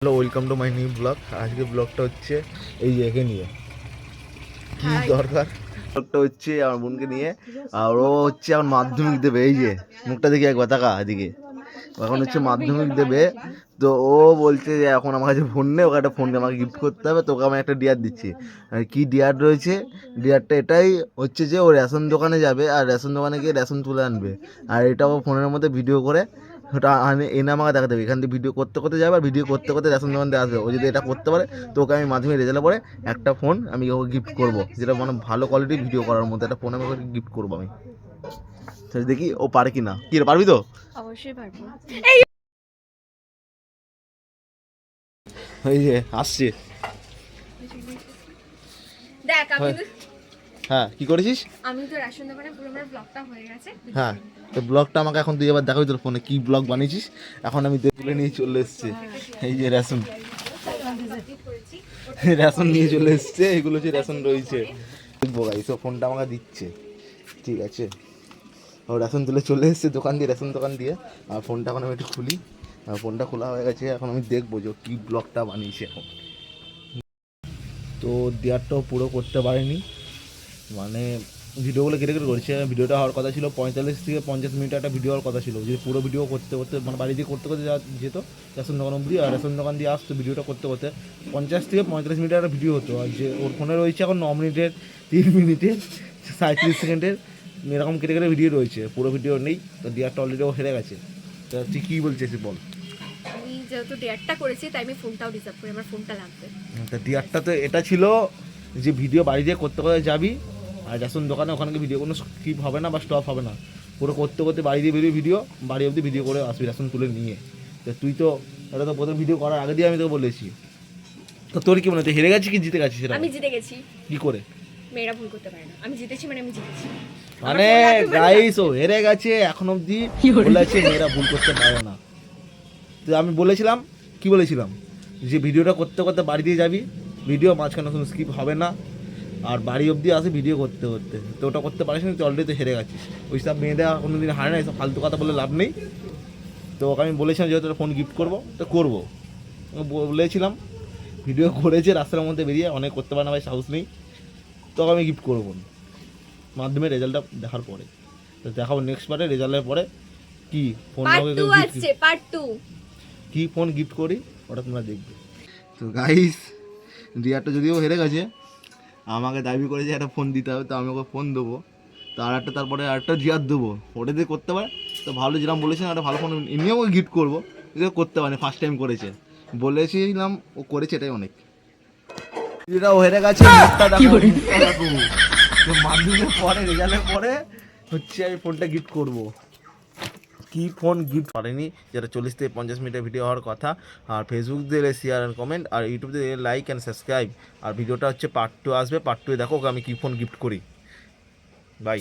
Hello, welcome to my new blog. আজকে ব্লগটা হচ্ছে এই যে একে নিয়ে কি দরকার। ব্লগটা হচ্ছে আমার বোনকে নিয়ে, আর ও হচ্ছে এখন মাধ্যমিক দেবে। এই যে মুখটা দেখি একবার তাকা এদিকে, এখন হচ্ছে মাধ্যমিক দেবে। তো ও বলছে যে এখন আমার কাছে ফোন নেই, ওকে একটা ফোন আমাকে গিফট করতে হবে। তোকে আমি একটা ডিয়ার দিচ্ছি। কি ডিয়ার রয়েছে? ডিয়ারটা এটাই হচ্ছে যে ও রেশন দোকানে যাবে, আর রেশন দোকানে গিয়ে রেশন তুলে আনবে। আর এটা ও ফোনের মধ্যে ভিডিও করে ওটা এনে আমাকে দেখা দেবে। এখান থেকে ভিডিও করতে করতে যাবে, আর ভিডিও করতে করতে রেশন দোকান দিয়ে আসবে। ও যদি এটা করতে পারে তো ওকে আমি মাধ্যমিক রেজাল্টের পরে একটা ফোন আমি ওকে গিফট করবো, যেটা মানে ভালো কোয়ালিটির ভিডিও করার মধ্যে একটা ফোন আমি ওকে গিফট করবো আমি। দেখি ও পারে কি না। কি পারবি তো? অবশ্যই পারবো। এই যে আসছে দেখ আমি তো হ্যাঁ, কি করেছিস? আমি তো রেশন দোকানে পুরো আমার ব্লগটা হয়ে গেছে। হ্যাঁ, তো ব্লগটা আমাকে এখন তুই এবার দেখাবি তোর ফোনে কি ব্লগ বানিয়েছিস। এখন আমি তুলে নিয়ে চলে এসেছি। এই যে রেশন রেশন নিয়ে চলে এসছে, এগুলো যে রেশন রয়েছে দেখবো গাইস। ও ফোনটা আমাকে দিচ্ছে, ঠিক আছে। ও রেশন তুলে চলে এসছে দোকান দিয়ে, রেশন দোকান দিয়ে। আর ফোনটা এখন আমি একটু খুলি। আর ফোনটা খোলা হয়ে গেছে, এখন আমি দেখবো যে কী ব্লগটা বানিয়েছে এখন। তো দেয়ারটাও পুরো করতে পারিনি, মানে ভিডিওগুলো কেটে কেটে করছে। ভিডিওটা হওয়ার কথা ছিল 45 থেকে 50 মিনিট একটা ভিডিও হওয়ার কথা ছিল। যদি পুরো ভিডিও করতে করতে মানে বাড়ি দিয়ে করতে করতে যেত রেশন দোকান অবধি, আর রেশন দোকান দিয়ে আসতো ভিডিওটা করতে করতে 50 থেকে 45 মিনিটের একটা ভিডিও হতো। আর যে ওর ফোনে রয়েছে এখন 9 মিনিটের, 3 মিনিটের, 37 সেকেন্ডের এরকম কেটে কেটে ভিডিও রয়েছে, পুরো ভিডিও নেই। তো ডিয়ারটা অলরেডি ও হেরে গেছে। তো তুই কী বলছিস বল? আমি যেহেতু ডেয়ারটা করেছি তাই আমি ফোনটাও রিজার্ভ করি, আমার ফোনটা লাগবে। তা ডিয়ারটা তো এটা ছিল যে ভিডিও বাড়ি দিয়ে করতে করতে যাবি, আর রেশন দোকানে ওখানে ভিডিও কোনো স্কিপ হবে না বা স্টপ হবে না। পুরো করতে করতে বাড়ি দিয়ে বেরিয়ে ভিডিও, বাড়ি অবধি ভিডিও করে আসবি রেশন তুলে নিয়ে। তো তুই তো এটা তো প্রথম ভিডিও করার আগে দিয়ে আমি তোকে বলেছি। তো তোর কি মনে হয়, তুই হেরে গেছিস কি জিতে গেছিস? সেটা আমি জিতে গেছি। কি করে? মেয়েরা ভুল করতে পারে না, আমি জিতেছি মানে আমি জিতেছি। মানে গাইস ও হেরে গেছে, এখন অবধি বলেছে মেয়েরা ভুল করতে পারে না। তো আমি বলেছিলাম, কি বলেছিলাম, যে ভিডিওটা করতে করতে বাড়ি দিয়ে যাবি, ভিডিও মাঝখানে কোনো স্কিপ হবে না, আর বাড়ি অবধি আসে ভিডিও করতে করতে। তো ওটা করতে পারিস না, তুই অলরেডি তো হেরে গেছিস। ওই সব মেয়েদের কোনো দিন হারে না, এইসব ফালতু কথা বলে লাভ নেই। তো ওকে আমি বলেছিলাম যেহেতু ফোন গিফট করবো তো করবো, বলেছিলাম। ভিডিও করেছে রাস্তার মধ্যে বেরিয়ে, অনেক করতে পারে না ভাই, সাহস নেই। তোকে আমি গিফট করবো মাধ্যমিক রেজাল্টটা দেখার পরে। তো দেখাবো নেক্সট পার্টে রেজাল্টের পরে কি ফোন পার্ট 2 কি ফোন গিফট করি, ওটা তোমরা দেখবে। তো গাইস, রিয়াটা যদিও হেরে গেছে, আমাকে দাবি করেছে একটা ফোন দিতে হবে, তো আমি ওকে ফোন দেবো। তো তারপরে আরেকটা জিয়ার দেবো, ওটা দিয়ে করতে পারে তো ভালো। যেরকম বলেছিলাম একটা ভালো ফোন এমনিও ওকে গিফট করবো, এটা করতে পারে, ফার্স্ট টাইম করেছে। বলেছিলাম ও করেছে, এটাই অনেক। এটা ও হেরে গেছে, মাধ্যমিকের পরে রেজাল্টের পরে হচ্ছে আমি ফোনটা গিফট করবো। কি ফোন গিফট করেনি, যেটা 40 থেকে 50 মিনিটের ভিডিও হওয়ার কথা। আর ফেসবুক দিলে শেয়ার অ্যান্ড কমেন্ট, আর ইউটিউব দিয়ে লাইক অ্যান্ড সাবস্ক্রাইব। আর ভিডিওটা হচ্ছে পার্ট 2 আসবে, পার্ট 2 দেখো আমি কি ফোন গিফট করি। বাই।